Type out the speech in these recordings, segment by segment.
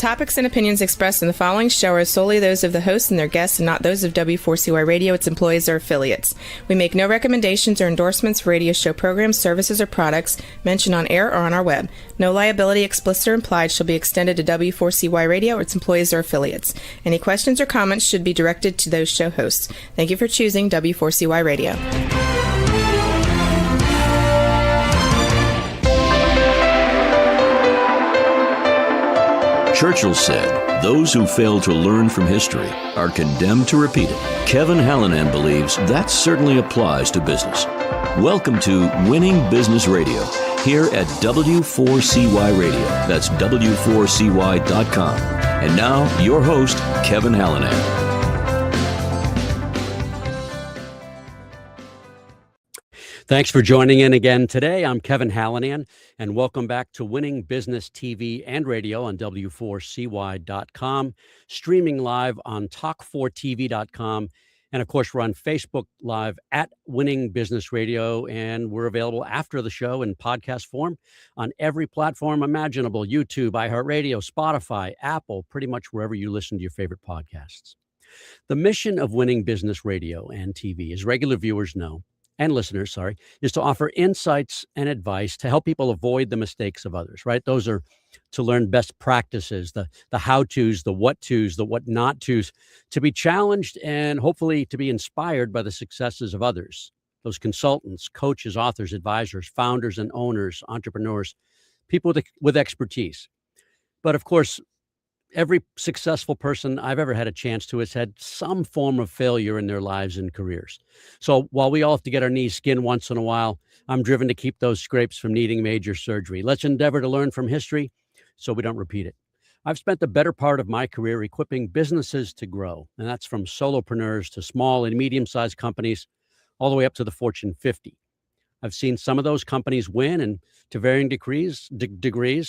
topics and opinions expressed in the following show are solely those of the hosts and their guests and not those of W4CY Radio, its employees, or affiliates. We make no recommendations or endorsements for radio show programs, services, or products mentioned on air or on our web. No liability, explicit or implied, shall be extended to W4CY Radio or its employees or affiliates. Any questions or comments should be directed to those show hosts. Thank you for choosing W4CY Radio. Churchill said, "Those who fail to learn from history are condemned to repeat it." Kevin Hallinan believes that certainly applies to business. Welcome to Winning Business Radio, here at W4CY Radio. That's W4CY.com. And now, your host, Kevin Hallinan. Thanks for joining in again today. I'm Kevin Hallinan, and welcome back to Winning Business TV and Radio on W4CY.com, streaming live on Talk4TV.com, and of course, we're on Facebook Live at Winning Business Radio, and we're available after the show in podcast form on every platform imaginable: YouTube, iHeartRadio, Spotify, Apple, pretty much wherever you listen to your favorite podcasts. The mission of Winning Business Radio and TV, as regular viewers know, and listeners, is to offer insights and advice to help people avoid the mistakes of others, right? Those are to learn best practices, the how-tos, the what-tos, the what-not-tos, to be challenged and hopefully to be inspired by the successes of others, those consultants, coaches, authors, advisors, founders and owners, entrepreneurs, people with expertise. But of course, every successful person I've ever had a chance to has had some form of failure in their lives and careers. So while we all have to get our knees skinned once in a while, I'm driven to keep those scrapes from needing major surgery. Let's endeavor to learn from history so we don't repeat it. I've spent the better part of my career equipping businesses to grow, and that's from solopreneurs to small and medium-sized companies, all the way up to the Fortune 50. I've seen some of those companies win, and to varying degrees,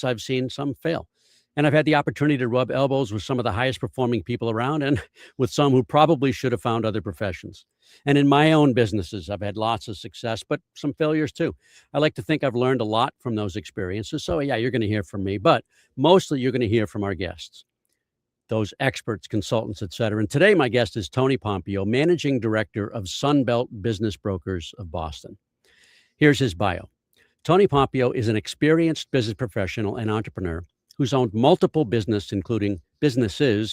I've seen some fail. And I've had the opportunity to rub elbows with some of the highest performing people around and with some who probably should have found other professions. And in my own businesses, I've had lots of success, but some failures too. I like to think I've learned a lot from those experiences. So yeah, you're going to hear from me, but mostly you're going to hear from our guests, those experts, consultants, et cetera. And today my guest is Tony Pompeo, Managing Director of Sunbelt Business Brokers of Boston. Here's his bio. Tony Pompeo is an experienced business professional and entrepreneur who's owned multiple businesses,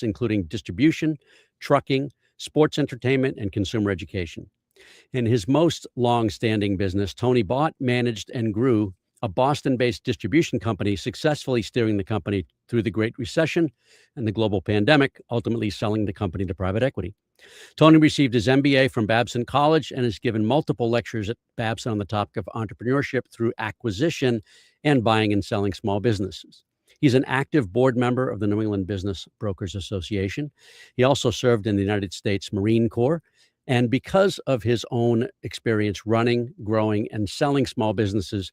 including distribution, trucking, sports entertainment, and consumer education. In his most long-standing business, Tony bought, managed, and grew a Boston-based distribution company, successfully steering the company through the Great Recession and the global pandemic, ultimately selling the company to private equity. Tony received his MBA from Babson College and has given multiple lectures at Babson on the topic of entrepreneurship through acquisition and buying and selling small businesses. He's an active board member of the New England Business Brokers Association. He also served in the United States Marine Corps. And because of his own experience running, growing, and selling small businesses,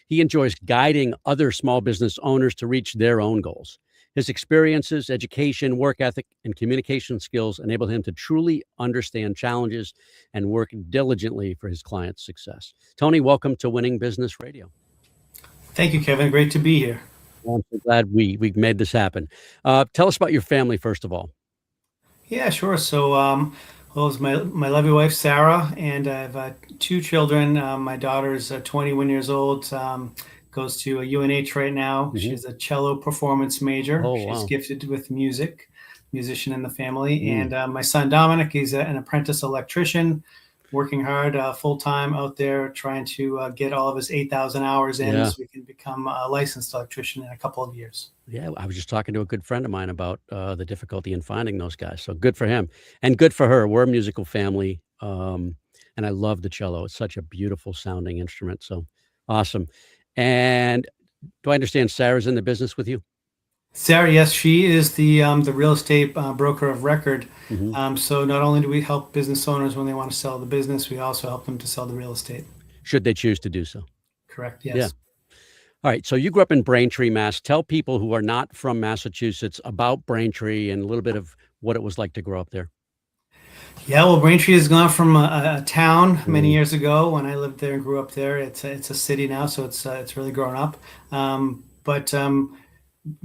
he enjoys guiding other small business owners to reach their own goals. His experiences, education, work ethic, and communication skills enable him to truly understand challenges and work diligently for his clients' success. Tony, welcome to Winning Business Radio. Thank you, Kevin. Great to be here. Well, I'm so glad we made this happen. Tell us about your family, first of all. Yeah, sure. So, it's my lovely wife, Sarah, and I have two children. My daughter's 21 years old, goes to a UNH right now. Mm-hmm. She's a cello performance major. Oh, She's wow. gifted with music, musician in the family. Mm. And my son, Dominic, he's an apprentice electrician, working hard full-time out there, trying to get all of his 8,000 hours in so we can become a licensed electrician in a couple of years. Yeah, I was just talking to a good friend of mine about the difficulty in finding those guys. So good for him and good for her. We're a musical family, and I love the cello. It's such a beautiful sounding instrument. So awesome. And do I understand Sarah's in the business with you? Sarah, yes, she is the real estate broker of record. Mm-hmm. So not only do we help business owners when they want to sell the business, we also help them to sell the real estate. Should they choose to do so? Correct, yes. Yeah. All right, so you grew up in Braintree, Mass. Tell people who are not from Massachusetts about Braintree and a little bit of what it was like to grow up there. Yeah, well, Braintree has gone from a town many years ago when I lived there and grew up there. It's a city now, so it's really grown up. But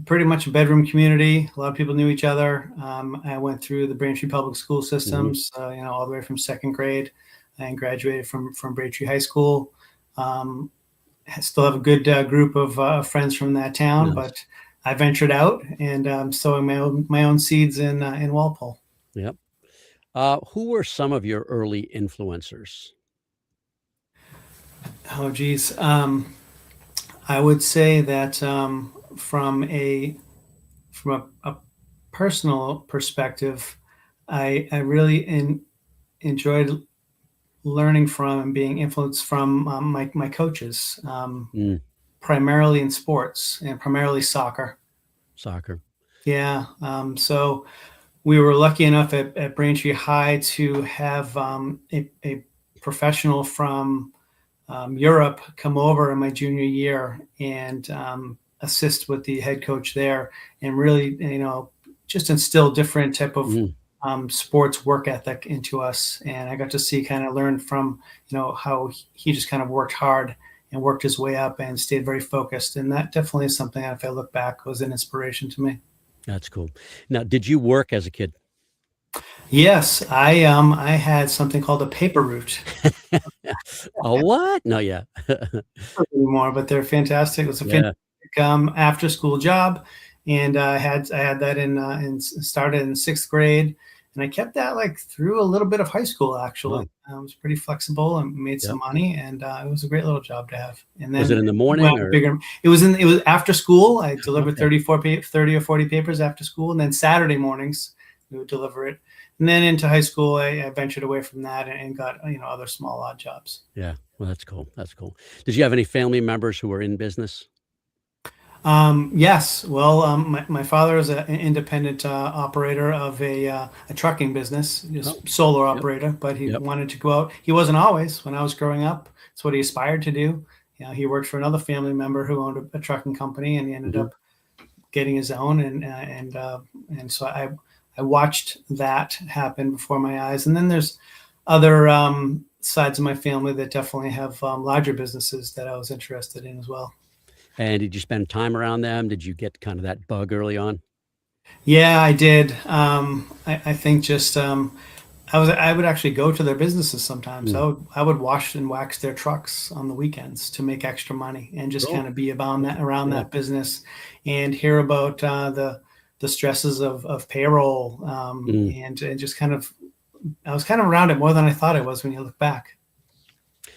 pretty much a bedroom community. A lot of people knew each other. I went through the Braintree public school systems, all the way from second grade, and graduated from Braintree High School. I still have a good group of friends from that town, Nice. but I ventured out and sowing my own seeds in Walpole. Yep. Who were some of your early influencers? Oh, geez. I would say that from a personal perspective, I really enjoyed learning from and being influenced from my coaches, primarily in sports and primarily soccer. Soccer. Yeah. So we were lucky enough at Braintree High to have a professional from Europe come over in my junior year and assist with the head coach there, and really, just instill different type of sports work ethic into us. And I got to see, kind of learn from, how he just kind of worked hard and worked his way up and stayed very focused. And that definitely is something that, if I look back, was an inspiration to me. That's cool. Now, did you work as a kid? Yes, I had something called a paper route. A what? No, yeah. Anymore, but they're fantastic. It was a fantastic after school job, and I had that in started in sixth grade, and I kept that like through a little bit of high school. Actually, I was pretty flexible and made some money, and it was a great little job to have. And then was it in the morning or bigger? It was after school. I delivered 30 or 40 papers after school, and then Saturday mornings we would deliver it. And then into high school, I ventured away from that and got other small odd jobs. Yeah, well, that's cool. That's cool. Did you have any family members who were in business? Yes. Well, my father is an independent operator of a trucking business, just solar operator, but he wanted to go out. He wasn't always. When I was growing up, it's what he aspired to do. He worked for another family member who owned a trucking company, and he ended up getting his own. And so I watched that happen before my eyes. And then there's other sides of my family that definitely have larger businesses that I was interested in as well. And did you spend time around them? Did you get kind of that bug early on? Yeah, I did. I think just I would actually go to their businesses sometimes. I would wash and wax their trucks on the weekends to make extra money, and just kind of be around that business and hear about the stresses of payroll, and just kind of, I was kind of around it more than I thought I was when you look back.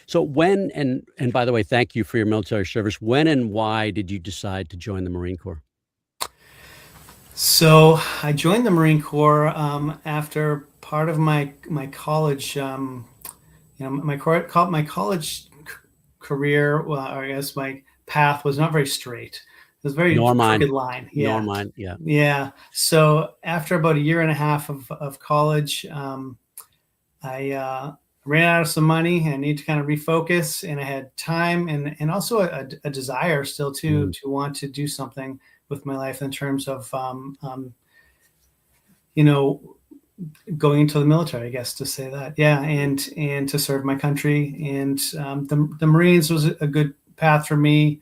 So when, and by the way, thank you for your military service. When and why did you decide to join the Marine Corps? So I joined the Marine Corps after part of my college, my college career, or I guess my path was not very straight. It was a very crooked line. Yeah. Nor mine. Yeah. Yeah. So after about a year and a half of college, I ran out of some money and need to kind of refocus, and I had time and also a desire still to want to do something with my life in terms of, going into the military, I guess, to say that. Yeah. And to serve my country. And the Marines was a good path for me.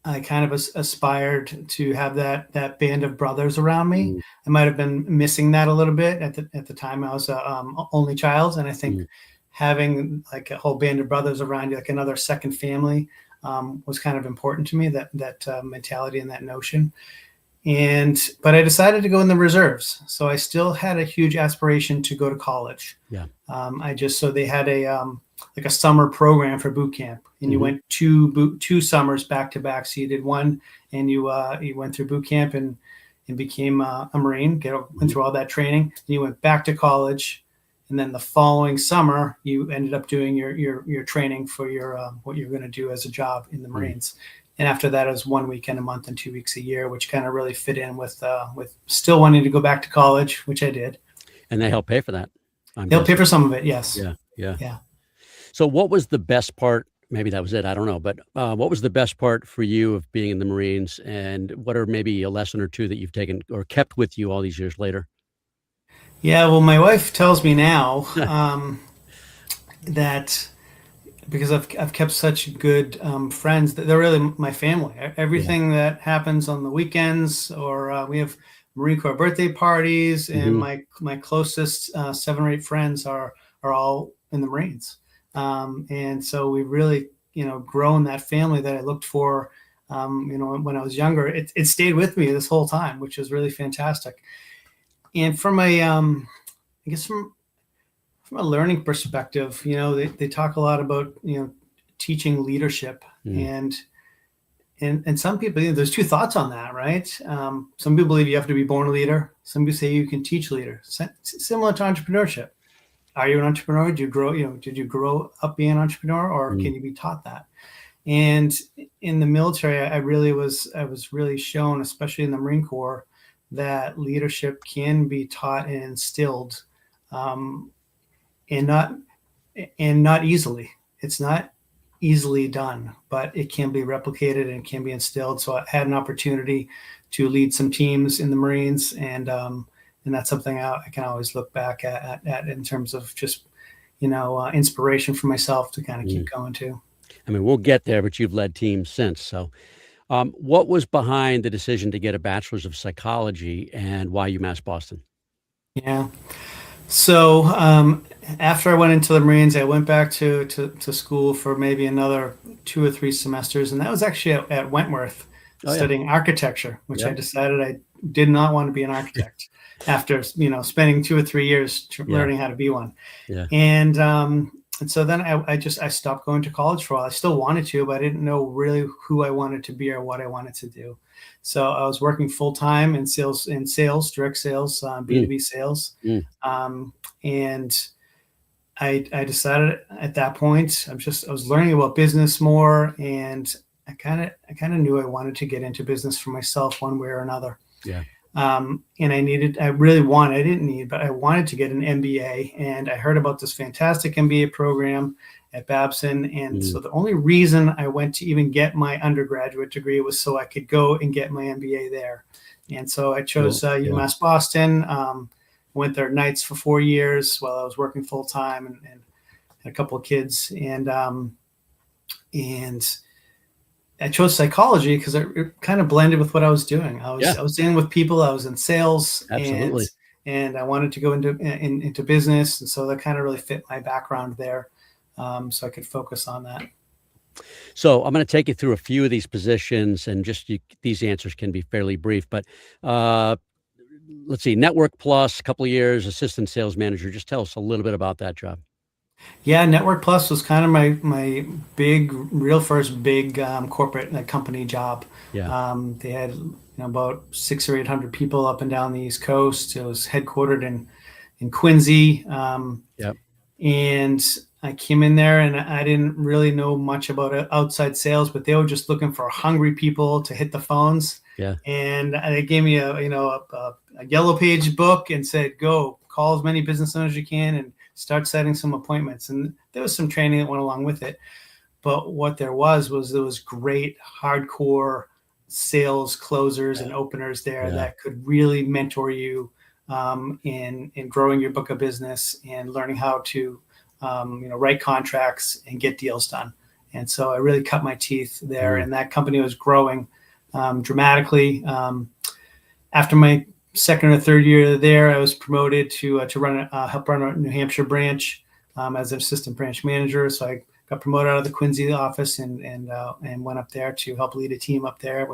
I kind of aspired to have that band of brothers around me. I might have been missing that a little bit at the time. I was only child, and I think having like a whole band of brothers around you, like another second family, was kind of important to me. That mentality and that notion. But I decided to go in the reserves, so I still had a huge aspiration to go to college. Yeah. So they had like a summer program for boot camp, and you went two summers back to back. So you did one, and you went through boot camp and became a Marine, went through all that training, and you went back to college, and then the following summer you ended up doing your training for your what you're going to do as a job in the Marines. And after that, it was 1 weekend a month and 2 weeks a year, which kind of really fit in with still wanting to go back to college, which I did. And they help pay for that. They'll pay for some of it, yes. Yeah. So what was the best part? Maybe that was it. I don't know. But what was the best part for you of being in the Marines? And what are maybe a lesson or two that you've taken or kept with you all these years later? Yeah, well, my wife tells me now that because I've kept such good friends that they're really my family. Yeah. Everything that happens on the weekends, or we have Marine Corps birthday parties, and Hmm. my closest 7 or 8 friends are all in the Marines, and so we've really grown that family that I looked for. When I was younger, it stayed with me this whole time, which is really fantastic. And from a I guess from a learning perspective, they talk a lot about, teaching leadership, Mm. and some people, there's two thoughts on that, right? Some people believe you have to be born a leader. Some people say you can teach leader. Similar to entrepreneurship. Are you an entrepreneur? Did you grow up being an entrepreneur, or Mm. can you be taught that? And in the military, I was really shown, especially in the Marine Corps, that leadership can be taught and instilled, um, and not easily. It's not easily done, but it can be replicated and can be instilled. So I had an opportunity to lead some teams in the Marines, and that's something I can always look back at in terms of just inspiration for myself to kind of keep Mm. going too. I mean, we'll get there, but you've led teams since. So, what was behind the decision to get a bachelor's of psychology, and why UMass Boston? Yeah. So after I went into the Marines, I went back to school for maybe another 2 or 3 semesters, and that was actually at Wentworth, Oh yeah. studying architecture, which I Yep. decided I did not want to be an architect after spending 2 or 3 years Yeah. learning how to be one. Yeah. And so then I stopped going to college for a while. I still wanted to, but I didn't know really who I wanted to be or what I wanted to do. So I was working full time in sales, direct sales, Mm. B2B sales. Mm. And I decided at that point, I was learning about business more, and I kind of knew I wanted to get into business for myself one way or another. Yeah. And I didn't need, but I wanted to get an MBA. And I heard about this fantastic MBA program at Babson. And Mm. so the only reason I went to even get my undergraduate degree was so I could go and get my MBA there. And so I chose Cool. Yeah. UMass Boston. Went there nights for 4 years while I was working full time, and had a couple of kids. And I chose psychology because it kind of blended with what I was doing. Yeah. I was dealing with people. I was in sales, Absolutely. and I wanted to go into business, and so that kind of really fit my background there, so I could focus on that. So I'm going to take you through a few of these positions, and these answers can be fairly brief. But uh, let's see, Network Plus, a couple of years, assistant sales manager. Just tell us a little bit about that job. Yeah, Network Plus was kind of my real first big corporate company job. Yeah. They had about 600 or 800 people up and down the East Coast. It was headquartered in Quincy, Yep. and I came in there and I didn't really know much about outside sales, but they were just looking for hungry people to hit the phones. Yeah. And they gave me a yellow page book and said, go call as many business owners as you can and start setting some appointments. And there was some training that went along with it. But what there was great hardcore sales closers and openers there Yeah. that could really mentor you in growing your book of business and learning how to write contracts and get deals done. And so I really cut my teeth there, and that company was growing dramatically. After my second or third year there, I was promoted to help run a New Hampshire branch as an assistant branch manager. So I got promoted out of the Quincy office and went up there to help lead a team up there,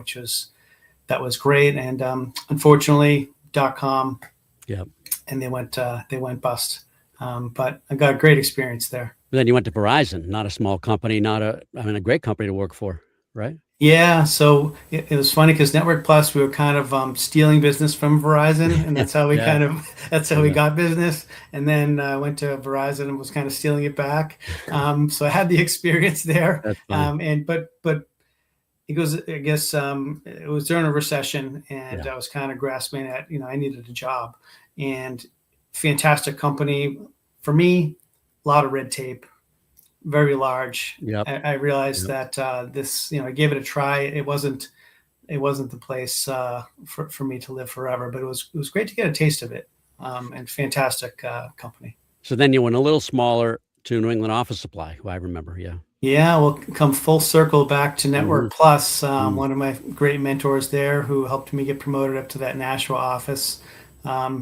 that was great. And unfortunately, .com, Yep. and they went bust. But I got a great experience there. Then you went to Verizon, not a small company, a great company to work for, right? Yeah, so it was funny because Network Plus, we were kind of stealing business from Verizon, and that's how we Yeah. we got business. And then I went to Verizon and was kind of stealing it back. So I had the experience there. That's funny. But it goes, I guess it was during a recession, and Yeah. I was kind of grasping at, I needed a job, and fantastic company for me, a lot of red tape, very large. Yep. I realized Yep. that I gave it a try. It wasn't the place for me to live forever, but it was great to get a taste of it, and fantastic company. So then you went a little smaller, to New England Office Supply, who I remember. Yeah. Yeah, we'll come full circle back to Network Plus. Mm. One of my great mentors there who helped me get promoted up to that Nashua office.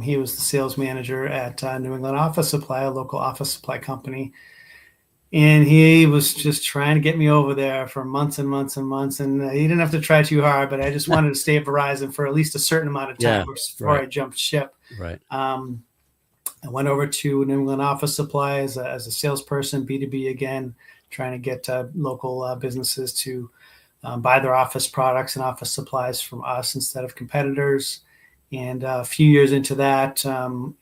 He was the sales manager at New England Office Supply, a local office supply company. And he was just trying to get me over there for months and months and months. And he didn't have to try too hard, but I just wanted to stay at Verizon for at least a certain amount of time before I jumped ship. Right. I went over to New England Office Supply as a salesperson, B2B again, trying to get local businesses to buy their office products and office supplies from us instead of competitors. And a few years into that,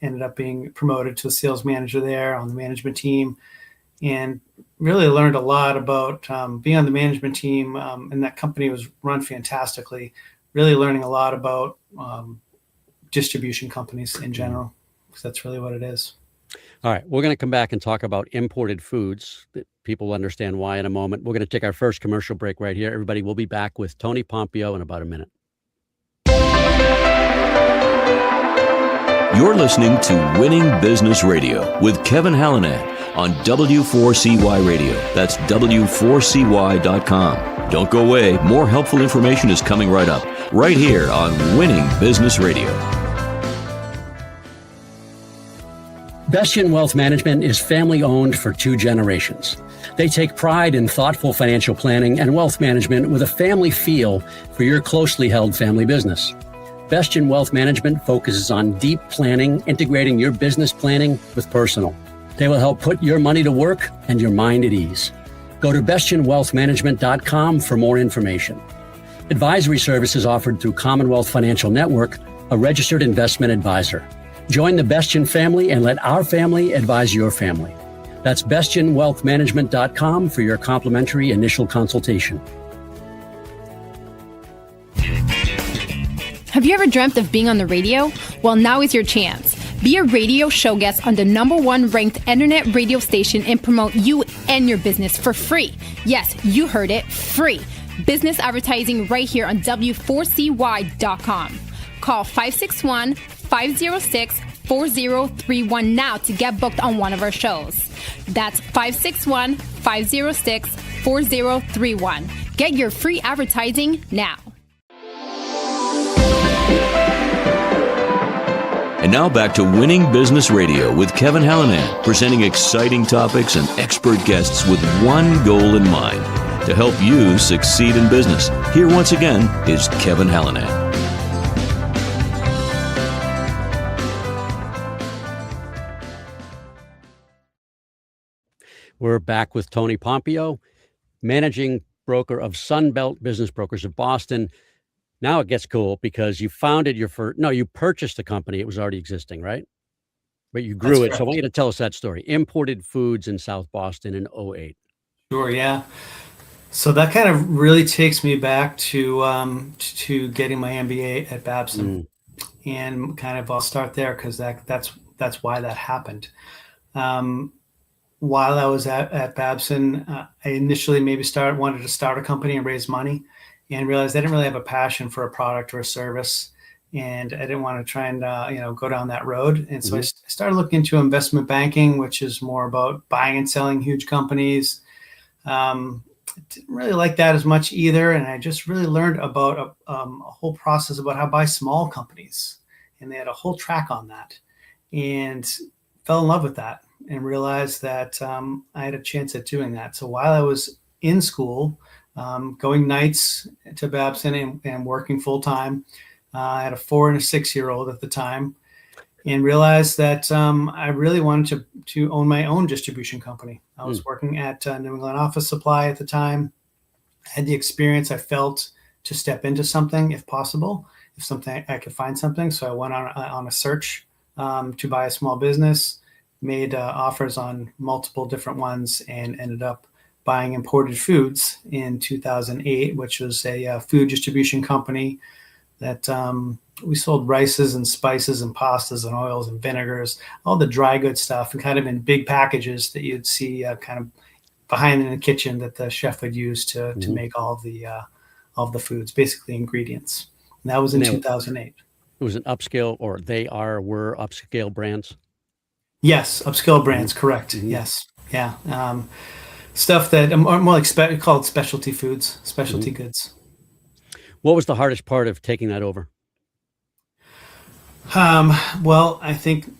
ended up being promoted to a sales manager there on the management team, and really learned a lot about being on the management team. And that company was run fantastically, really learning a lot about distribution companies in general, because that's really what it is. All right. We're going to come back and talk about imported foods that people will understand why in a moment. We're going to take our first commercial break right here. Everybody, we'll be back with Tony Pompeo in about a minute. You're listening to Winning Business Radio with Kevin Hallinan on W4CY Radio. That's W4CY.com. Don't go away. More helpful information is coming right up, right here on Winning Business Radio. Bestian Wealth Management is family-owned for 2 generations. They take pride in thoughtful financial planning and wealth management with a family feel for your closely held family business. Bestian Wealth Management focuses on deep planning, integrating your business planning with personal. They will help put your money to work and your mind at ease. Go to bestianwealthmanagement.com for more information. Advisory services offered through Commonwealth Financial Network, a registered investment advisor. Join the Bestian family and let our family advise your family. That's bestianwealthmanagement.com for your complimentary initial consultation. Have you ever dreamt of being on the radio? Well, now is your chance. Be a radio show guest on the #1 ranked internet radio station and promote you and your business for free. Yes, you heard it, free. Business advertising right here on W4CY.com. Call 561-506-4031 now to get booked on one of our shows. That's 561-506-4031. Get your free advertising now. And now back to Winning Business Radio with Kevin Hallinan, presenting exciting topics and expert guests with one goal in mind, to help you succeed in business. Here once again is Kevin Hallinan. We're back with Tony Pompeo, managing broker of Sunbelt Business Brokers of Boston. Now it gets cool because you founded you purchased the company. It was already existing, right? But you grew it. So I want you to tell us that story. Imported Foods in South Boston in 2008. Sure, yeah. So that kind of really takes me back to getting my MBA at Babson. And kind of I'll start there because that's why that happened. While I was at Babson, I initially wanted to start a company and raise money, and realized I didn't really have a passion for a product or a service, and I didn't want to try and go down that road. And so I started looking into investment banking, which is more about buying and selling huge companies. Didn't really like that as much either, and I just really learned about a whole process about how to buy small companies, and they had a whole track on that, and fell in love with that, and realized that I had a chance at doing that. So while I was in school, going nights to Babson and working full time, I had a 4 and a 6-year-old at the time, and realized that I really wanted to own my own distribution company. I was working at New England Office Supply at the time. I had the experience I felt to step into something if possible, if something I could find something. So I went on a search to buy a small business, made offers on multiple different ones, and ended up buying Imported Foods in 2008, which was a food distribution company that we sold rices and spices and pastas and oils and vinegars, all the dry goods stuff, and kind of in big packages that you'd see kind of behind in the kitchen that the chef would use to make all the foods, basically ingredients. And that was in 2008. It was an upscale, or were upscale brands? Yes, upscale brands, correct. Yes. Yeah. Stuff that more like called specialty foods, specialty goods. What was the hardest part of taking that over? Well, I think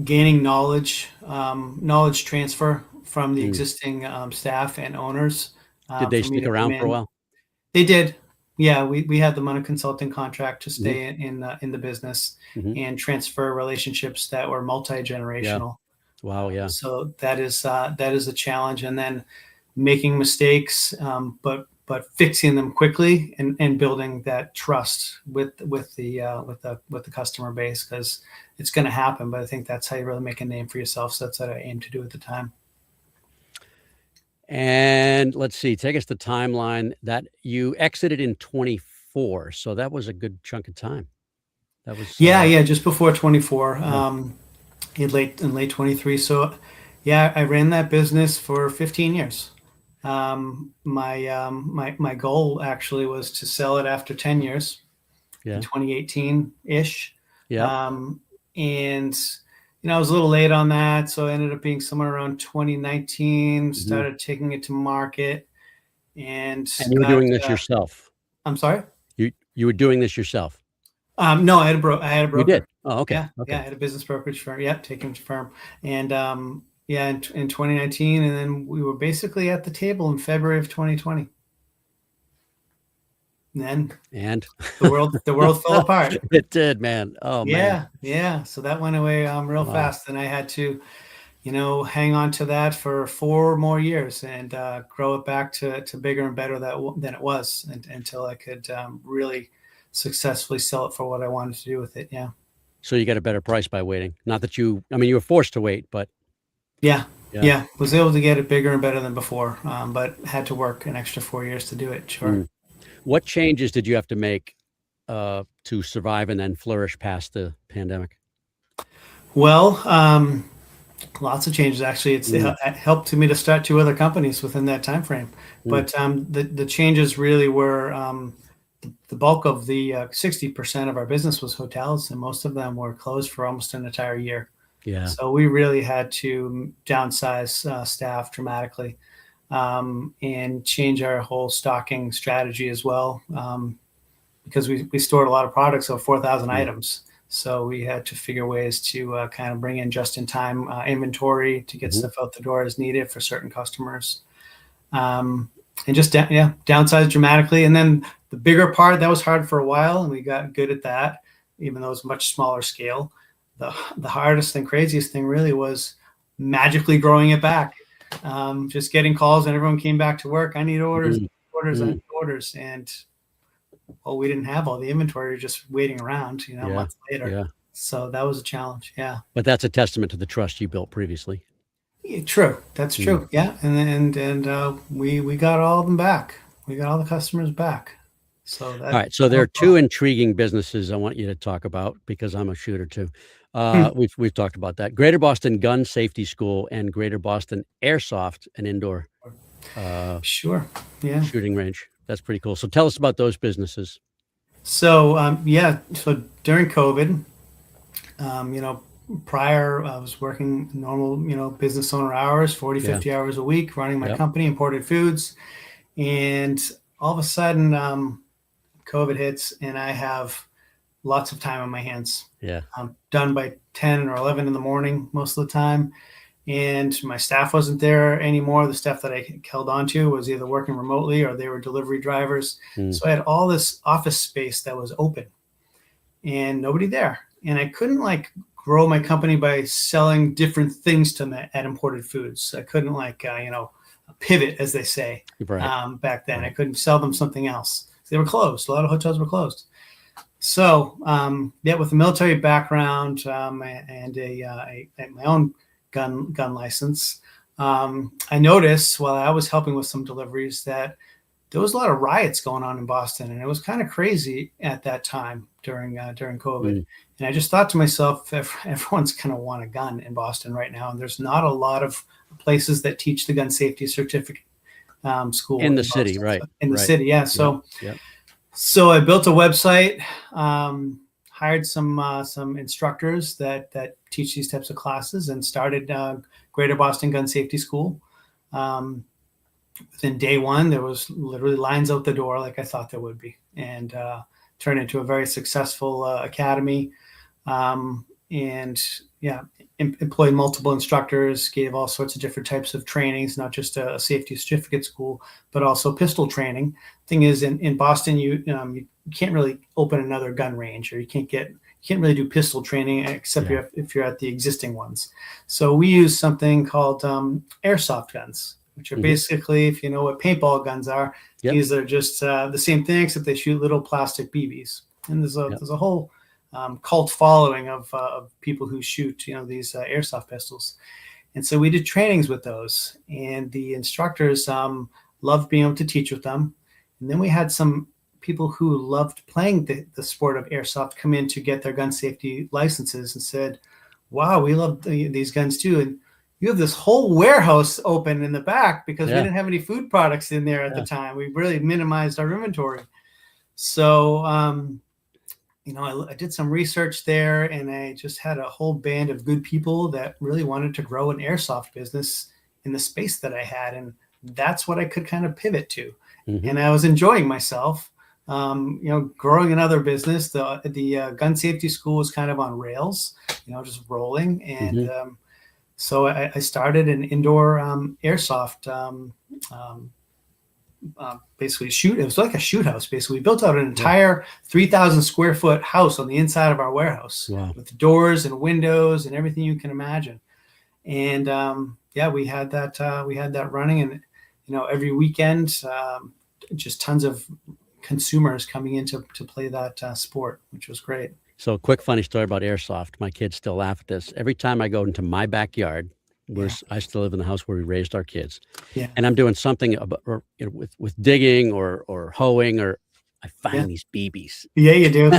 gaining knowledge transfer from the existing staff and owners. Did they For me stick to come around for a in, while? they did. Yeah, we had them on a consulting contract to Mm-hmm. stay in the business and transfer relationships that were multi-generational. Wow. Yeah. So that is a challenge, and then making mistakes, but fixing them quickly and building that trust with the customer base, because it's going to happen. But I think that's how you really make a name for yourself. So that's what I aim to do at the time. And let's see, take us the timeline that you exited in 24. So that was a good chunk of time. That was Just before 24. In late 23. So yeah, I ran that business for 15 years. My goal actually was to sell it after 10 years in 2018 ish. Yeah. And I was a little late on that, so I ended up being somewhere around 2019. Started taking it to market, and you were doing this yourself. I'm sorry. You were doing this yourself. No, I had a broker. You did. Oh, okay. Yeah, okay. I had a business brokerage firm. Yep, taking to firm, and in 2019, and then we were basically at the table in February of 2020. And then the world fell apart. It did, man. Oh man. Yeah. So that went away real fast, and I had to, hang on to that for 4 more years and grow it back to bigger and better than it was, until I could really successfully sell it for what I wanted to do with it. Yeah. So you got a better price by waiting. Not that you were forced to wait, but yeah. Was able to get it bigger and better than before, but had to work an extra 4 years to do it. Sure. What changes did you have to make to survive and then flourish past the pandemic? Well, lots of changes, actually. It helped me to start 2 other companies within that time frame. But the changes really were the bulk of the 60% of our business was hotels, and most of them were closed for almost an entire year. Yeah. So we really had to downsize staff dramatically, and change our whole stocking strategy as well, because we stored a lot of products, so 4,000 items. So we had to figure ways to kind of bring in just-in-time inventory to get stuff out the door as needed for certain customers, and just downsize dramatically. And then the bigger part, that was hard for a while, and we got good at that, even though it was much smaller scale. The hardest and craziest thing really was magically growing it back. Just getting calls, and everyone came back to work. I need orders, orders. And we didn't have all the inventory, just waiting around, months later. Yeah. So that was a challenge. Yeah. But that's a testament to the trust you built previously. Yeah, true. That's true. Yeah. And we got all of them back. We got all the customers back. So all right. So there are 2 intriguing businesses I want you to talk about, because I'm a shooter too. We've talked about that. Greater Boston Gun Safety School and Greater Boston Airsoft, an indoor shooting range. That's pretty cool. So tell us about those businesses. So so during COVID, prior I was working normal, business owner hours, 40, 50 hours a week, running my company, Imported Foods. And all of a sudden, COVID hits, and I have lots of time on my hands. Yeah. I'm done by 10 or 11 in the morning most of the time. And my staff wasn't there anymore. The staff that I held on to was either working remotely or they were delivery drivers. So I had all this office space that was open and nobody there. And I couldn't grow my company by selling different things to them at Imported Foods. I couldn't pivot, as they say, back then. I couldn't sell them something else. They were closed. A lot of hotels were closed. So, with a military background and my own gun license, I noticed while I was helping with some deliveries that there was a lot of riots going on in Boston, and it was kind of crazy at that time during COVID. And I just thought to myself, everyone's going to want a gun in Boston right now, and there's not a lot of places that teach the gun safety certificate school in the city, right? In the city, yeah. So I built a website, hired some instructors that teach these types of classes, and started Greater Boston Gun Safety School. Within day one, there was literally lines out the door, like I thought there would be, and turned into a very successful academy. And yeah, employed multiple instructors, gave all sorts of different types of trainings, not just a safety certificate school, but also pistol training. Thing is, in Boston, you can't really open another gun range, or you can't really do pistol training except if you're at the existing ones. So we use something called airsoft guns, which are basically, if you know what paintball guns are, these are just the same thing, except they shoot little plastic BBs. And there's a whole cult following of people who shoot, these airsoft pistols. And so we did trainings with those, and the instructors loved being able to teach with them. And then we had some people who loved playing the sport of airsoft come in to get their gun safety licenses and said, wow, we love these guns too. And you have this whole warehouse open in the back, because we didn't have any food products in there at the time. We really minimized our inventory. So, I did some research there, and I just had a whole band of good people that really wanted to grow an airsoft business in the space that I had. And that's what I could kind of pivot to. And I was enjoying myself, growing another business. The gun safety school was kind of on rails, just rolling. And so I started an indoor airsoft, basically it was like a shoot house. Basically, we built out an entire 3,000 square foot house on the inside of our warehouse with doors and windows and everything you can imagine. And we had that running, and every weekend, just tons of consumers coming in to play that sport, which was great. So, a quick funny story about airsoft. My kids still laugh at this. Every time I go into my backyard, I still live in the house where we raised our kids, and I'm doing something about, with digging or hoeing, or I find these BBs. Yeah, you do.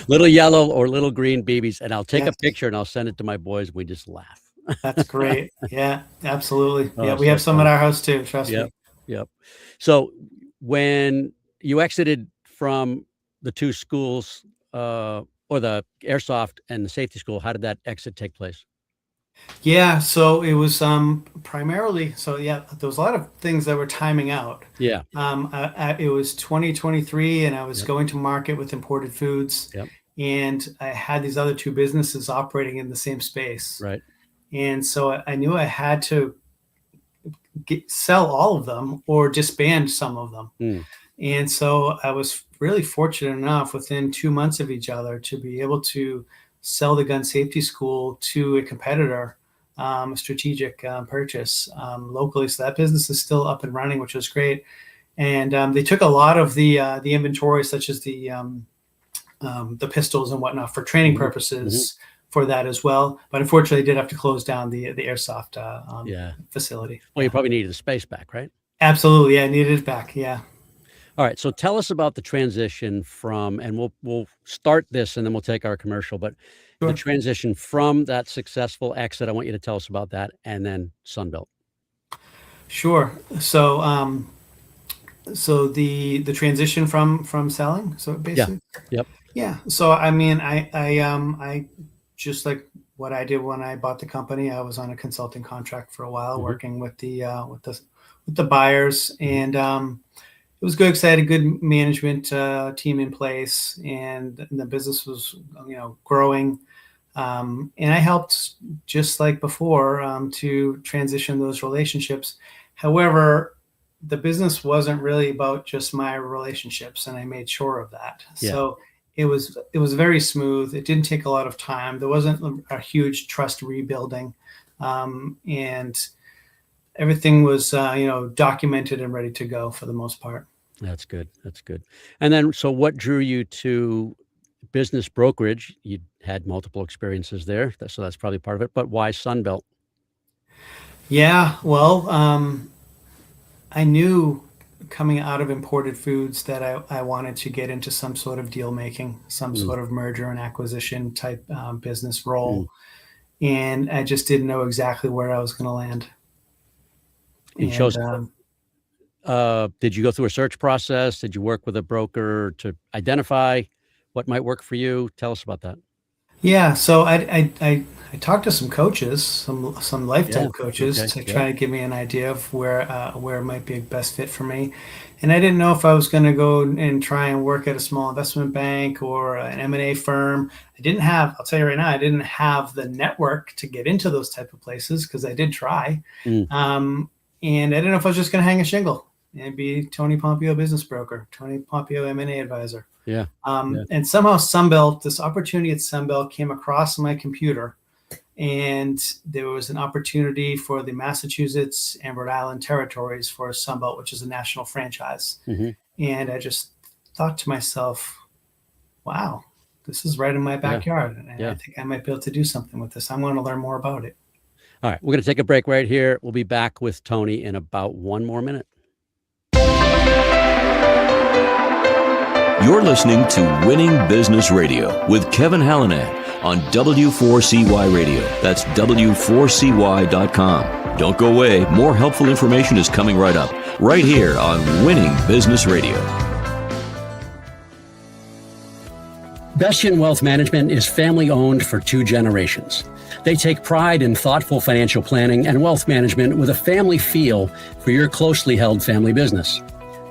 Little yellow or little green BBs, and I'll take a picture and I'll send it to my boys. We just laugh. That's great. Yeah, absolutely. We have some at our house too. Trust me. Yep. So when you exited from the two schools, or the airsoft and the safety school, how did that exit take place? Yeah, so it was primarily, there was a lot of things that were timing out. Yeah. It was 2023, and I was going to market with imported foods. Yep. And I had these other two businesses operating in the same space. Right. And so I knew I had to sell all of them or disband some of them. And so I was really fortunate enough within 2 months of each other to be able to sell the gun safety school to a competitor, a strategic purchase locally. So that business is still up and running, which was great. And they took a lot of the inventory, such as the pistols and whatnot, for training purposes for that as well. But unfortunately, they did have to close down the airsoft facility. Well, you probably needed the space back, right? Absolutely. Yeah, I needed it back. Yeah. All right. So tell us about the transition from, and we'll start this and then we'll take our commercial, but the transition from that successful exit, I want you to tell us about that, and then Sunbelt. Sure. So, so the transition from selling. So basically, yeah. So I mean, I just like what I did when I bought the company. I was on a consulting contract for a while, working with the buyers, and it was good because I had a good management team in place, and the business was growing. And I helped, just like before, to transition those relationships. However, the business wasn't really about just my relationships, and I made sure of that. Yeah. So it was very smooth. It didn't take a lot of time. There wasn't a huge trust rebuilding, and everything was documented and ready to go for the most part. That's good. That's good. And then, so what drew you to business brokerage? You had multiple experiences there, so that's probably part of it. But why Sunbelt? Yeah, well, I knew coming out of imported foods that I wanted to get into some sort of deal making, some sort of merger and acquisition type business role. And I just didn't know exactly where I was going to land. You chose. Did you go through a search process? Did you work with a broker to identify what might work for you. Tell us about that. Yeah, so I talked to some coaches, some lifetime coaches, okay, to try to give me an idea of where it might be a best fit for me. And I didn't know if I was going to go and try and work at a small investment bank or an M&A firm. I'll tell you right now, I didn't have the network to get into those type of places because I did try. And I didn't know if I was just going to hang a shingle and be Tony Pompeo business broker, Tony Pompeo M&A advisor. And somehow this opportunity at Sunbelt came across my computer, and there was an opportunity for the Massachusetts and Rhode Island territories for Sunbelt, which is a national franchise. And I just thought to myself, wow, this is right in my backyard. And I think I might be able to do something with this. I'm going to learn more about it. All right, we're going to take a break right here. We'll be back with Tony in about 1 more minute. You're listening to Winning Business Radio with Kevin Hallinan on W4CY Radio. That's W4CY.com. Don't go away. More helpful information is coming right up, right here on Winning Business Radio. Bestien Wealth Management is family-owned for 2 generations. They take pride in thoughtful financial planning and wealth management with a family feel for your closely held family business.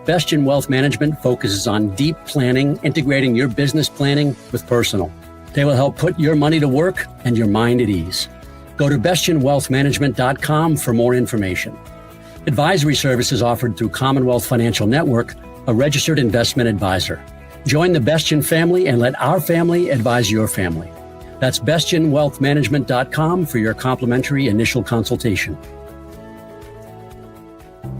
Bestien Wealth Management focuses on deep planning, integrating your business planning with personal. They will help put your money to work and your mind at ease. Go to bestienwealthmanagement.com for more information. Advisory services offered through Commonwealth Financial Network, a registered investment advisor. Join the Bestien family and let our family advise your family. That's bestienwealthmanagement.com for your complimentary initial consultation.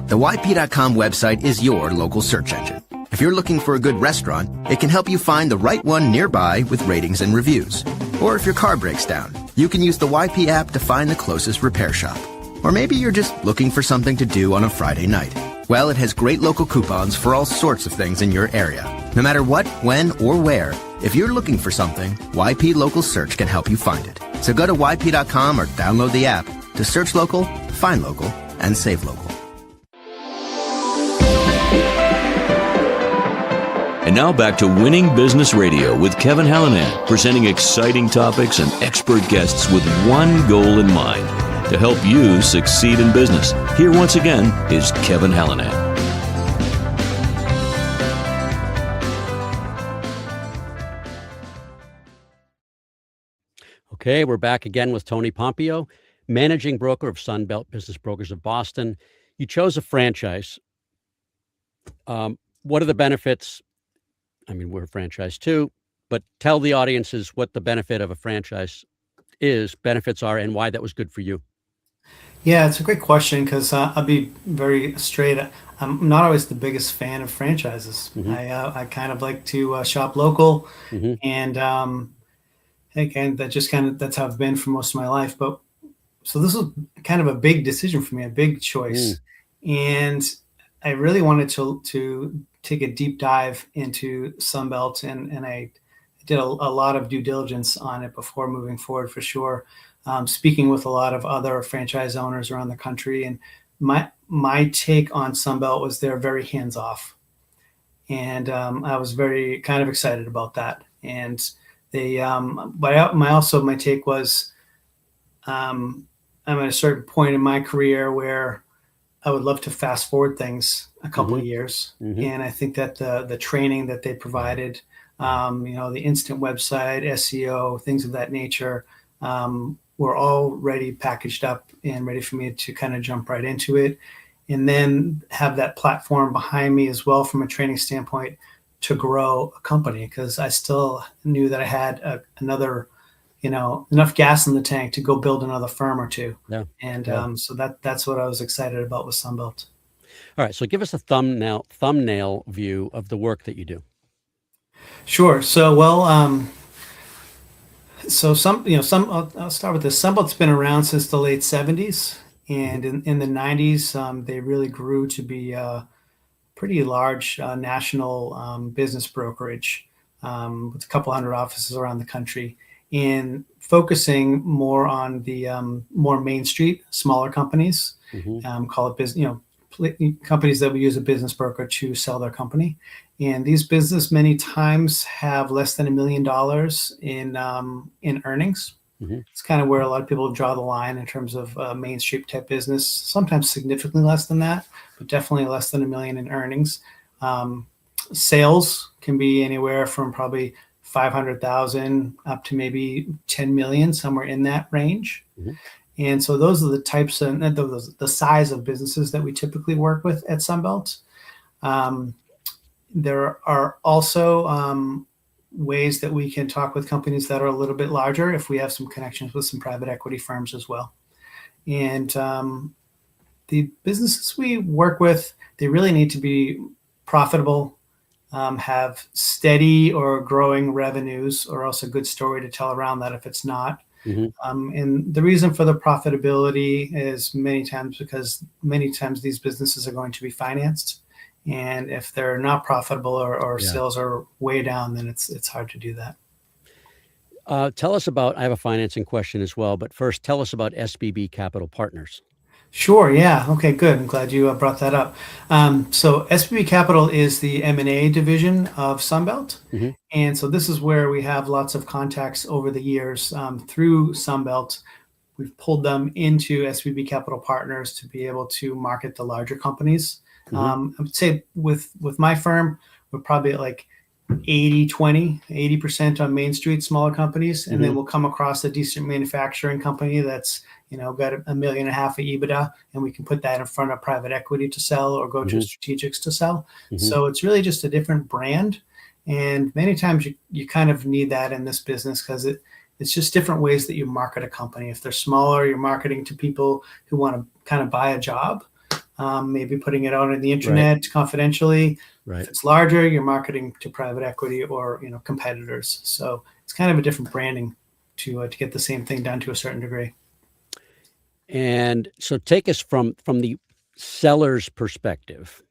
The YP.com website is your local search engine. If you're looking for a good restaurant, it can help you find the right one nearby with ratings and reviews. Or if your car breaks down, you can use the YP app to find the closest repair shop. Or maybe you're just looking for something to do on a Friday night. Well, it has great local coupons for all sorts of things in your area. No matter what, when, or where, if you're looking for something, YP Local Search can help you find it. So go to YP.com or download the app to search local, find local, and save local. And now back to Winning Business Radio with Kevin Hallinan, presenting exciting topics and expert guests with one goal in mind, to help you succeed in business. Here once again is Kevin Hallinan. Okay, we're back again with Tony Pompeo, managing broker of Sunbelt Business Brokers of Boston. You chose a franchise. What are the benefits? I mean, we're a franchise too, but tell the audiences what the benefit of a franchise benefits are, and why that was good for you. Yeah, it's a great question because I'll be very straight. I'm not always the biggest fan of franchises. I kind of like to shop local, and again, that's how I've been for most of my life. But so this was kind of a big decision for me, a big choice, and I really wanted to take a deep dive into Sunbelt, and I did a lot of due diligence on it before moving forward, for sure. Speaking with a lot of other franchise owners around the country, and my take on Sunbelt was they're very hands off, and I was very kind of excited about that. And they, my take was, I'm at a certain point in my career where I would love to fast forward things a couple of years. And I think that the training that they provided, the instant website, SEO, things of that nature, were already packaged up and ready for me to kind of jump right into it. And then have that platform behind me as well from a training standpoint to grow a company, because I still knew that I had another, enough gas in the tank to go build another firm or two. So that's what I was excited about with Sunbelt. All right. So give us a thumbnail view of the work that you do. Sure. So, I'll start with this. Sunbelt's been around since the late 70s. And in the 90s, they really grew to be a pretty large national business brokerage with a couple hundred offices around the country, and focusing more on the more Main Street, smaller companies, call it business, companies that would use a business broker to sell their company. And these business many times have less than $1 million in earnings. Mm-hmm. It's kind of where a lot of people draw the line in terms of Main Street type business, sometimes significantly less than that, but definitely less than $1 million in earnings. Sales can be anywhere from probably 500,000 up to maybe 10 million, somewhere in that range. Mm-hmm. And so those are the types of the size of businesses that we typically work with at Sunbelt. There are also ways that we can talk with companies that are a little bit larger if we have some connections with some private equity firms as well. And the businesses we work with, they really need to be profitable, have steady or growing revenues, or else a good story to tell around that if it's not. Mm-hmm. And the reason for the profitability is many times these businesses are going to be financed. And if they're not profitable or sales are way down, then it's hard to do that. Tell us about, I have a financing question as well, but first tell us about SBB Capital Partners. Sure. Yeah. Okay, good. I'm glad you brought that up. So SBB Capital is the M&A division of Sunbelt. Mm-hmm. And so this is where we have lots of contacts over the years through Sunbelt. We've pulled them into SBB Capital Partners to be able to market the larger companies. I would say with my firm, we're probably at like 80% on Main Street, smaller companies. And then we'll come across a decent manufacturing company that's, got $1.5 million of EBITDA, and we can put that in front of private equity to sell or go to strategics to sell. So it's really just a different brand. And many times you kind of need that in this business because it's just different ways that you market a company. If they're smaller, you're marketing to people who want to kind of buy a job, maybe putting it out on the internet confidentially. Right. If it's larger, you're marketing to private equity or competitors. So it's kind of a different branding to get the same thing done to a certain degree. And so take us from the seller's perspective,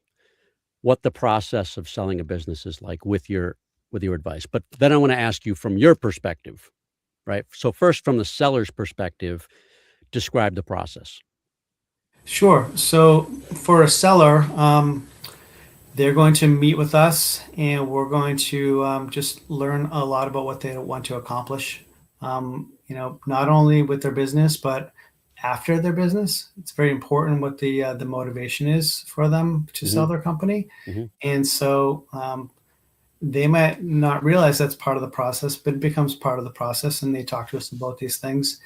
what the process of selling a business is like with your advice. But then I want to ask you from your perspective, right? So first, from the seller's perspective, describe the process. Sure. So for a seller, they're going to meet with us, and we're going to just learn a lot about what they want to accomplish. Not only with their business, but after their business. It's very important what the motivation is for them to sell their company. And so they might not realize that's part of the process, but it becomes part of the process, and they talk to us about these things.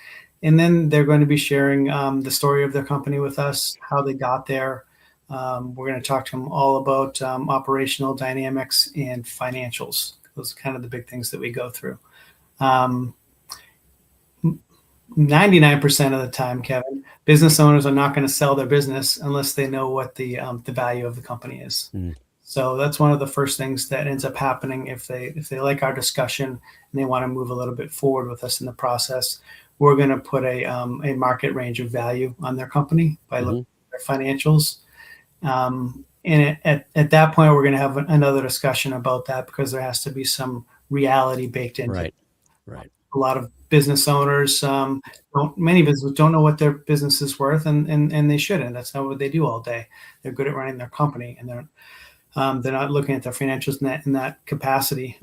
And then they're going to be sharing the story of their company with us, how they got there. We're going to talk to them all about operational dynamics and financials. Those are kind of the big things that we go through. 99% of the time, Kevin, business owners are not going to sell their business unless they know what the value of the company is. So that's one of the first things that ends up happening if they like our discussion and they want to move a little bit forward with us in the process. We're going to put a market range of value on their company by looking at their financials. And at that point, we're going to have another discussion about that because there has to be some reality baked into it. Right. A lot of business owners, many businesses don't know what their business is worth, and they shouldn't. That's not what they do all day. They're good at running their company, and they're not looking at their financials in that capacity.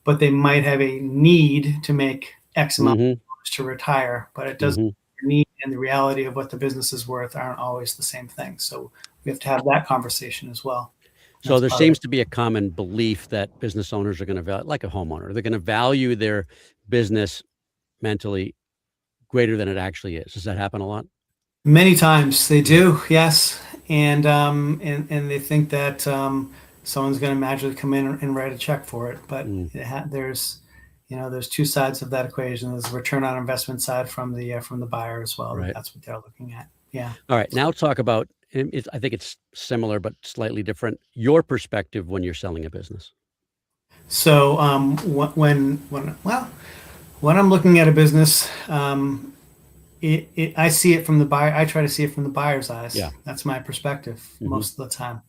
But they might have a need to make X amount of dollars to retire, but it doesn't. The need and the reality of what the business is worth aren't always the same thing. So we have to have that conversation as well. So there seems to be a common belief that business owners are going to value, like a homeowner, they're going to value their business mentally greater than it actually is. Does that happen a lot? Many times they do, yes. And they think that someone's going to magically come in and write a check for it. But there's two sides of that equation. There's a return on investment side from the buyer as well. Right. That's what they're looking at. Yeah. All right. Now talk about, I think it's similar but slightly different, your perspective when you're selling a business. So when I'm looking at a business, I see it from the buyer. I try to see it from the buyer's eyes. Yeah. That's my perspective most of the time.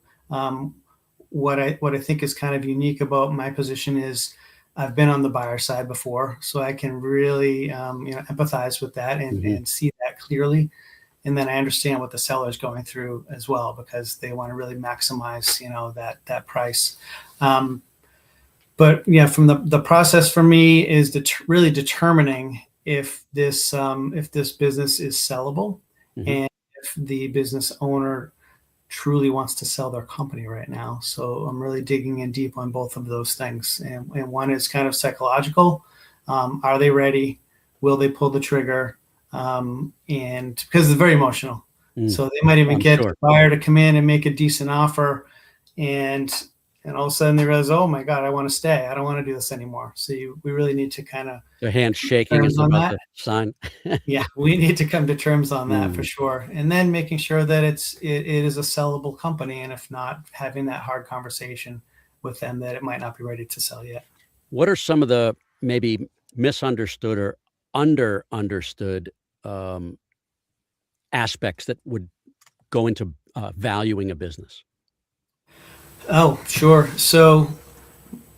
What I think is kind of unique about my position is I've been on the buyer side before, so I can really empathize with that and see that clearly. And then I understand what the seller is going through as well, because they want to really maximize, that price. But yeah, from the process for me is really determining if this business is sellable, and if the business owner truly wants to sell their company right now. So I'm really digging in deep on both of those things. And one is kind of psychological. Are they ready? Will they pull the trigger? And because it's very emotional. So they might even get the buyer to come in and make a decent offer, and all of a sudden they realize, oh my God, I want to stay. I don't want to do this anymore. So we really need to kind of their hands shaking as they're about to sign. Yeah, we need to come to terms on that for sure. And then making sure that it is a sellable company, and if not, having that hard conversation with them that it might not be ready to sell yet. What are some of the maybe misunderstood or understood aspects that would go into valuing a business? Oh, sure. So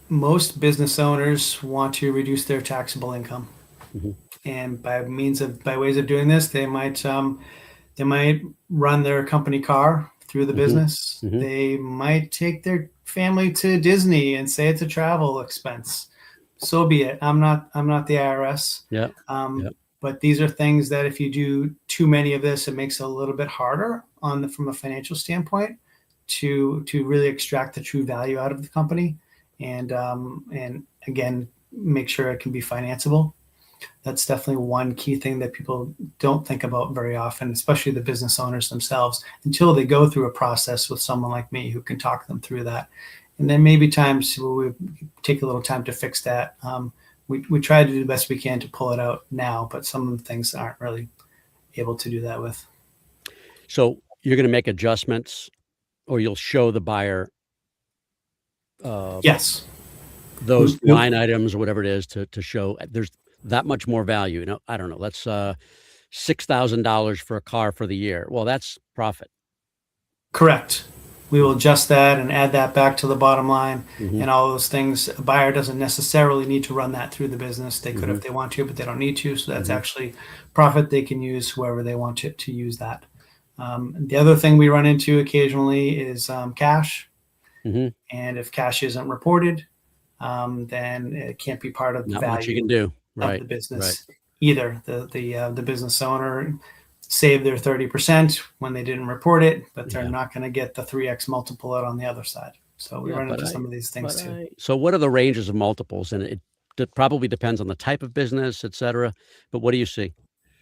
most business owners want to reduce their taxable income. And by ways of doing this, they might run their company car through the business. They might take their family to Disney and say it's a travel expense. So be it. I'm not the IRS. But these are things that if you do too many of this, it makes it a little bit harder from a financial standpoint to really extract the true value out of the company, and again, make sure it can be financeable. That's definitely one key thing that people don't think about very often, especially the business owners themselves, until they go through a process with someone like me who can talk them through that. And then maybe times we take a little time to fix that. We try to do the best we can to pull it out now, but some of the things aren't really able to do that with. So you're going to make adjustments, or you'll show the buyer yes, those line items or whatever it is to show there's that much more value. I don't know, let's $6,000 for a car for the year. Well, that's profit. Correct. We will adjust that and add that back to the bottom line, and all those things. A buyer doesn't necessarily need to run that through the business. They could if they want to, but they don't need to. So that's actually profit they can use whoever they want to use that. The other thing we run into occasionally is cash. And if cash isn't reported, then it can't be part of the Not value much you can do. of the business either. The business owner saved their 30% when they didn't report it, but they're not going to get the 3x multiple out on the other side. So we run into some of these things too. So what are the ranges of multiples? And it probably depends on the type of business, et cetera. But what do you see?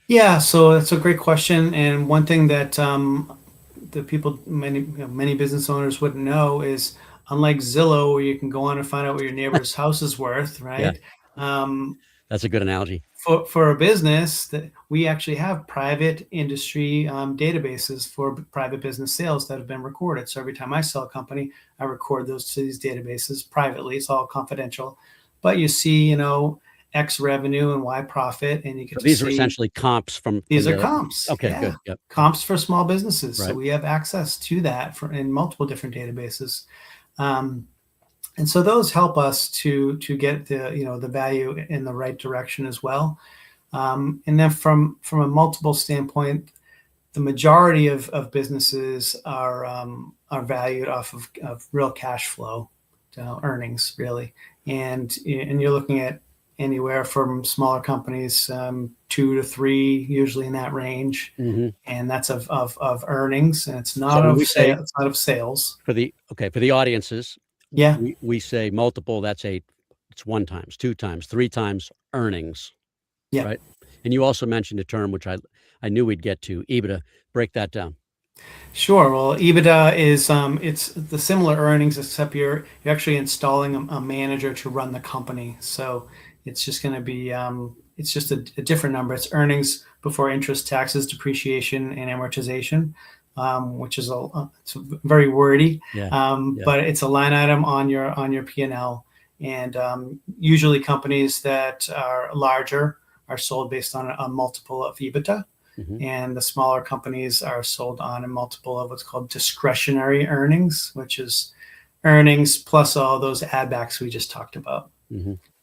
Yeah, so that's a great question. And one thing that the people, many business owners wouldn't know is, unlike Zillow, where you can go on and find out what your neighbor's house is worth, right? That's a good analogy. For a business, that we actually have private industry databases for private business sales that have been recorded. So every time I sell a company, I record those to these databases privately. It's all confidential, but you see, X revenue and Y profit, and you can. So these are essentially comps from. These are comps. Okay, good. Yep. Comps for small businesses. Right. So we have access to that in multiple different databases. And so those help us to get the value in the right direction as well. And then from a multiple standpoint, the majority of businesses are valued off of real cash flow, earnings really, and you're looking at anywhere from smaller companies, 2 to 3, usually in that range, and that's of earnings, and it's not it's not of sales. For the audiences. Yeah. We say multiple, it's 1 times, 2 times, 3 times earnings. Yeah. Right. And you also mentioned a term, which I knew we'd get to, EBITDA. Break that down. Sure. Well, EBITDA is it's the similar earnings, except you're actually installing a manager to run the company. So it's just going to be it's just a different number. It's earnings before interest, taxes, depreciation, and amortization. Which is it's very wordy, but it's a line item on your P&L. And usually companies that are larger are sold based on a multiple of EBITDA, and the smaller companies are sold on a multiple of what's called discretionary earnings, which is earnings plus all those add backs we just talked about.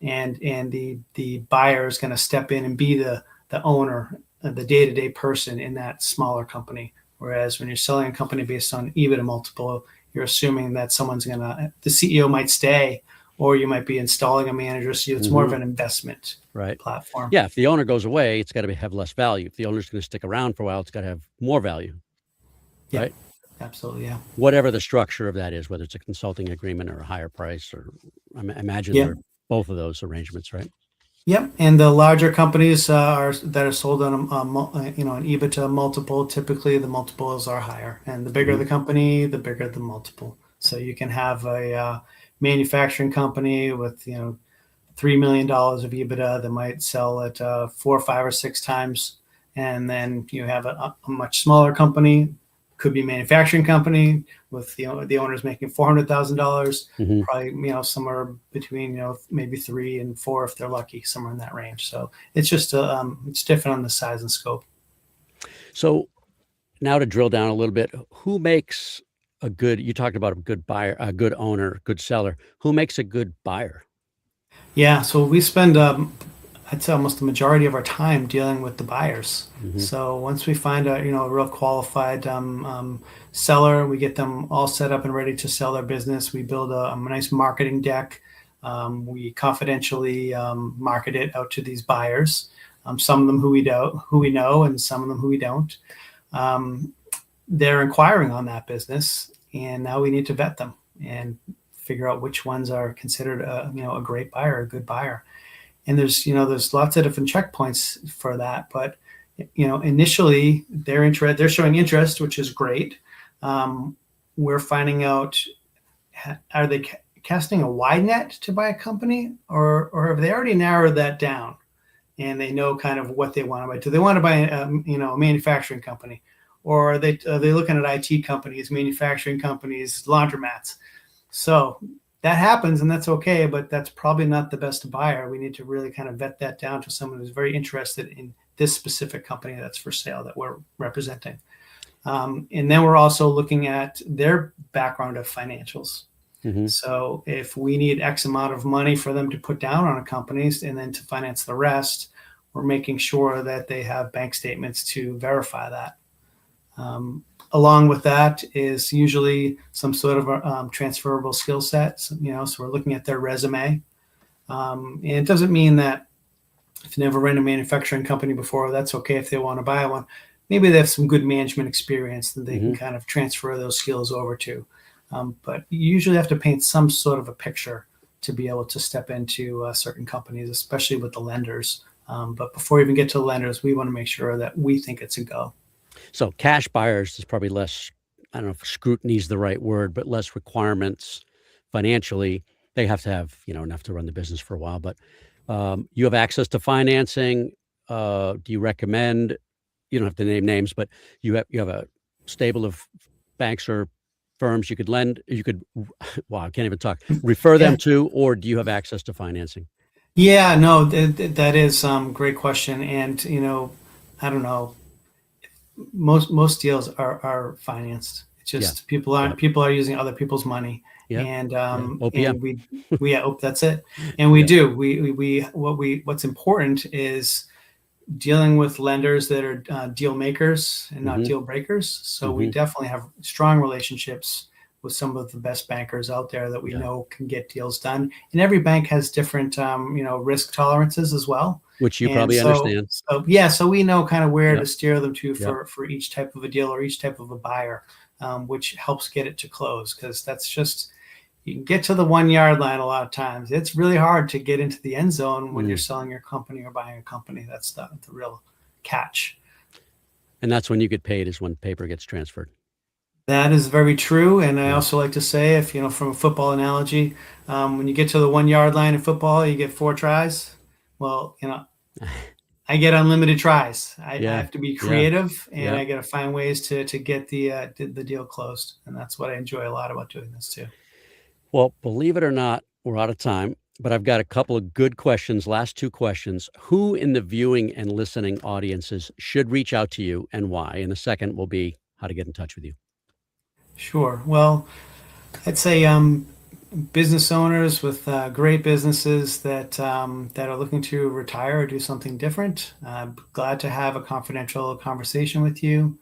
And the buyer is going to step in and be the owner the day-to-day person in that smaller company. Whereas when you're selling a company based on EBITDA multiple, you're assuming that the CEO might stay, or you might be installing a manager. So it's more of an investment platform. Yeah. If the owner goes away, it's got to have less value. If the owner's going to stick around for a while, it's got to have more value. Yeah, right? Absolutely. Yeah. Whatever the structure of that is, whether it's a consulting agreement or a higher price, or I imagine there are both of those arrangements, right? Yep, and the larger companies that are sold on an EBITDA multiple, typically the multiples are higher, and the bigger the company, the bigger the multiple. So you can have a manufacturing company with $3 million of EBITDA that might sell at 4, 5, or 6 times, and then you have a much smaller company, could be a manufacturing company with the owners making $400,000, probably somewhere between maybe 3 and 4 if they're lucky, somewhere in that range. So it's just it's different on the size and scope. So now to drill down a little bit, who makes a good? You talked about a good buyer, a good owner, good seller. Who makes a good buyer? Yeah, so we spend I'd say almost the majority of our time dealing with the buyers. So once we find a real qualified seller, we get them all set up and ready to sell their business. We build a nice marketing deck. We confidentially market it out to these buyers. Some of them who we know, and some of them who we don't. They're inquiring on that business, and now we need to vet them and figure out which ones are considered a great buyer, a good buyer. And there's lots of different checkpoints for that, but initially they're showing interest, which is great. We're finding out, are they casting a wide net to buy a company, or have they already narrowed that down and they know kind of what they want to buy? Do they want to buy a manufacturing company, or are they looking at IT companies, manufacturing companies, laundromats? So that happens, and that's okay, but that's probably not the best buyer. We need to really kind of vet that down to someone who's very interested in this specific company that's for sale that we're representing. And then we're also looking at their background of financials. So if we need X amount of money for them to put down on a company and then to finance the rest, we're making sure that they have bank statements to verify that. Along with that is usually some sort of transferable skill sets, so we're looking at their resume. And it doesn't mean that if you never ran a manufacturing company before, that's okay if they want to buy one. Maybe they have some good management experience that they can kind of transfer those skills over to. But you usually have to paint some sort of a picture to be able to step into certain companies, especially with the lenders. But before we even get to the lenders, we want to make sure that we think it's a go. So cash buyers is probably less, I don't know if scrutiny is the right word, but less requirements financially. They have to have, enough to run the business for a while, but you have access to financing. Do you recommend, you don't have to name names, but you have a stable of banks or firms you could wow, I can't even talk, refer them to, or do you have access to financing? Yeah, no, that is great question. And, I don't know, most deals are financed. It's just people are using other people's money. And OPM. And that's it. And we do. What's important is dealing with lenders that are deal makers and not deal breakers. So we definitely have strong relationships with some of the best bankers out there that we know can get deals done. And every bank has different, risk tolerances as well. Which you probably understand. So we know kind of where to steer them to for each type of a deal or each type of a buyer, which helps get it to close. Because that's just, you can get to the 1 yard line a lot of times. It's really hard to get into the end zone when you're selling your company or buying a company. That's the real catch. And that's when you get paid, is when paper gets transferred. That is very true. And I also like to say, if, from a football analogy, when you get to the 1 yard line in football, you get 4 tries. Well, I get unlimited tries. I have to be creative, and I got to find ways to get the deal closed. And that's what I enjoy a lot about doing this too. Well, believe it or not, we're out of time, but I've got a couple of good questions. Last 2 questions. Who in the viewing and listening audiences should reach out to you, and why? And the second will be how to get in touch with you. Sure. Well, I'd say business owners with great businesses that are looking to retire or do something different. Glad to have a confidential conversation with you.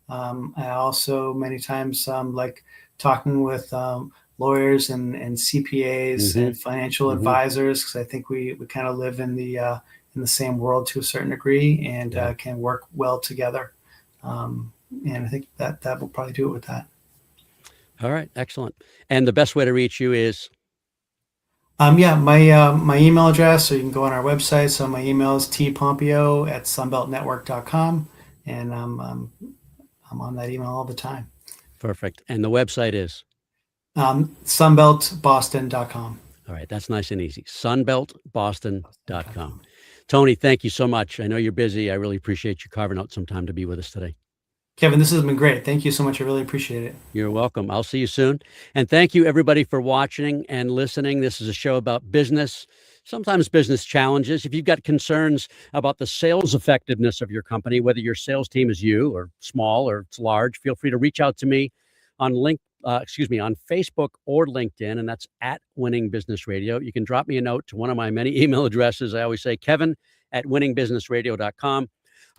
I also many times like talking with lawyers and CPAs and financial advisors, because I think we kind of live in the same world to a certain degree, and can work well together. And I think that will probably do it with that. All right, excellent. And the best way to reach you is? My email address, or you can go on our website. So my email is tpompeo@sunbeltnetwork.com, and I'm on that email all the time. Perfect. And the website is? Sunbeltboston.com. All right, that's nice and easy. Sunbeltboston.com. Tony, thank you so much. I know you're busy. I really appreciate you carving out some time to be with us today. Kevin, this has been great. Thank you so much. I really appreciate it. You're welcome. I'll see you soon. And thank you, everybody, for watching and listening. This is a show about business, sometimes business challenges. If you've got concerns about the sales effectiveness of your company, whether your sales team is you or small or it's large, feel free to reach out to me on on Facebook or LinkedIn, and that's at Winning Business Radio. You can drop me a note to one of my many email addresses. I always say kevin@winningbusinessradio.com.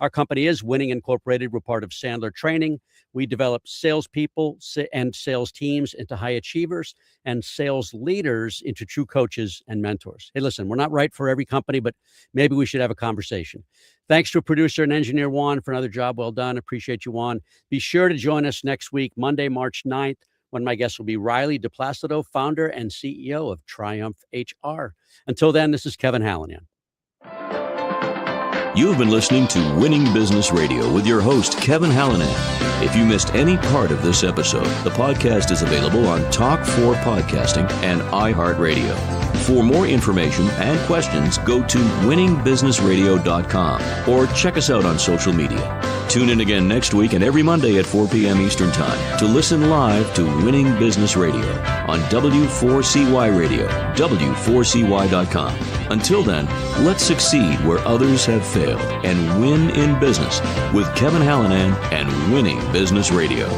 Our company is Winning Incorporated. We're part of Sandler Training. We develop salespeople and sales teams into high achievers and sales leaders into true coaches and mentors. Hey, listen, we're not right for every company, but maybe we should have a conversation. Thanks to producer and engineer Juan for another job well done. Appreciate you, Juan. Be sure to join us next week, Monday, March 9th, when my guest will be Riley DePlacido, founder and CEO of Triumph HR. Until then, this is Kevin Hallinan. You've been listening to Winning Business Radio with your host, Kevin Hallinan. If you missed any part of this episode, the podcast is available on Talk4 Podcasting and iHeartRadio. For more information and questions, go to winningbusinessradio.com or check us out on social media. Tune in again next week and every Monday at 4 p.m. Eastern Time to listen live to Winning Business Radio on W4CY Radio, W4CY.com. Until then, let's succeed where others have failed and win in business with Kevin Hallinan and Winning Business Radio.